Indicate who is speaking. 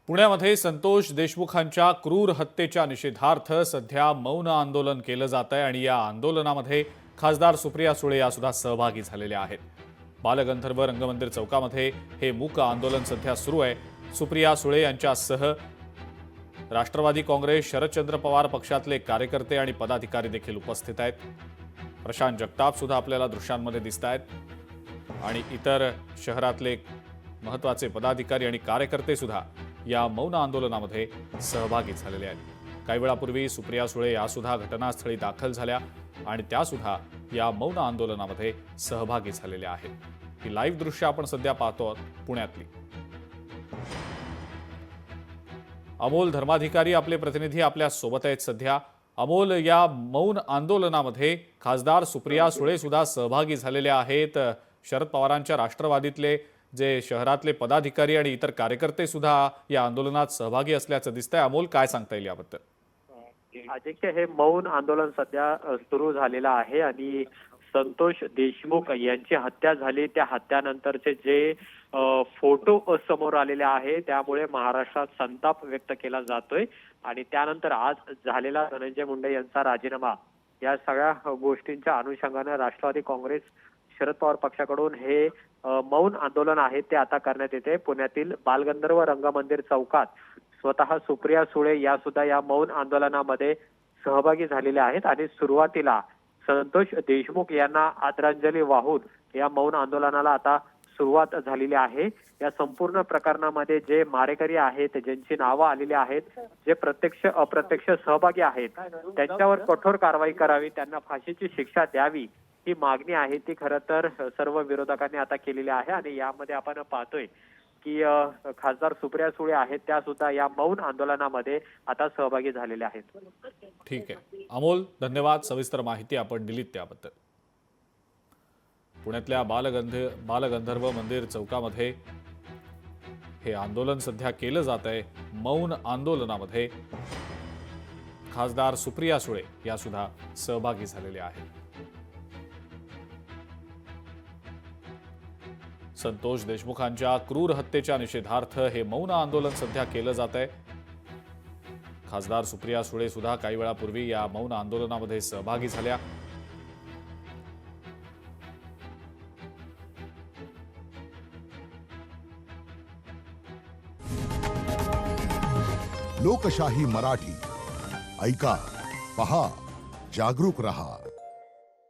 Speaker 1: पुण्यामध्ये संतोष देशमुखांच्या क्रूर हत्येच्या निषेधार्थ सध्या मौन आंदोलन केलं जात आहे आणि या आंदोलनामध्ये खासदार सुप्रिया सुळे यासुद्धा सहभागी झालेल्या आहेत। बालगंधर्व रंगमंदिर चौकामध्ये हे मूक आंदोलन सध्या सुरू आहे। सुप्रिया सुळे यांच्यासह राष्ट्रवादी काँग्रेस, शरदचंद्र पवार पक्षातले कार्यकर्ते आणि पदाधिकारी देखील उपस्थित आहेत। प्रशांत जगताप सुद्धा आपल्याला दृश्यांमध्ये दिसतायत आणि इतर शहरातले महत्त्वाचे पदाधिकारी आणि कार्यकर्ते सुद्धा या मौन आंदोलनामध्ये सहभागी झालेले आहेत। काही वेळापूर्वी सुप्रिया सुळे यासुद्धा घटनास्थळी दाखल झाल्या आणि त्यासुद्धा या मौन आंदोलनामध्ये सहभागी झालेल्या आहेत। ही लाईव्ह दृश्य आपण सध्या पाहतो आहोत पुण्यातली। अमोल धर्माधिकारी आपले प्रतिनिधी आपल्या सोबत आहेत सध्या। अमोल, या मौन आंदोलनामध्ये खासदार सुप्रिया सुळे सुद्धा सहभागी झालेले आहेत। शरद पवारांच्या राष्ट्रवादीतले जे शहरातले पदाधिकारी आणि इतर कार्यकर्ते सुद्धा या आंदोलनात सहभागी असल्याचं दिसतंय। अमोल, काय सांगता येईल याबद्दल?
Speaker 2: अजिंक्य, हे मौन आंदोलन सध्या सुरू झालेलं आहे आणि संतोष देशमुख यांची हत्या झाली त्या हत्यानंतरचे जे फोटो समोर आलेले आहे त्यामुळे महाराष्ट्रात संताप व्यक्त केला जातोय आणि त्यानंतर आज झालेला धनंजय मुंडे यांचा राजीनामा, या सगळ्या गोष्टींच्या अनुषंगाने राष्ट्रवादी काँग्रेस, शरद पवार पक्षाकडून हे मौन आंदोलन आहे ते आता करण्यात येते। पुण्यातील बालगंधर्व रंगमंदिर चौकात स्वतः सुप्रिया सुळे या सुद्धा या मौन आंदोलनामध्ये सहभागी झालेल्या आहेत आणि सुरुवातीला संतोष देशमुख यांना आदरांजली वाहून या मौन आंदोलनाला आता सुरुवात झालेली आहे। या संपूर्ण प्रकरणामध्ये जे मारेकरी आहेत, ज्यांची नावं आलेली आहेत, जे प्रत्यक्ष अप्रत्यक्ष सहभागी आहेत, त्यांच्यावर कठोर कारवाई करावी, त्यांना फाशीची शिक्षा द्यावी, ही मागणी आहे ती खरं तर सर्व विरोधकांनी आता केलेली आहे। आणि यामध्ये आपण पाहतोय की खासदार सुप्रिया सुळे आहेत त्या सुद्धा या मौन आंदोलनामध्ये आता सहभागी झालेल्या आहेत।
Speaker 1: ठीक आहे अमोल, धन्यवाद, सविस्तर माहिती आपण दिलीत त्याबद्दल। पुण्यातल्या बालगंधर्व मंदिर चौकामध्ये हे आंदोलन सध्या केलं जात आहे। मौन आंदोलनामध्ये खासदार सुप्रिया सुळे या सुद्धा सहभागी झालेल्या आहेत। संतोष देशमुखांच्या क्रूर हत्येच्या निषेधार्थ हे मौन आंदोलन सध्या केलं जात आहे। खासदार सुप्रिया सुळे सुद्धा काही वेळापूर्वी या मौन आंदोलनामध्ये सहभागी झाल्या।
Speaker 3: लोकशाही मराठी ऐका, पहा, जागरूक रहा।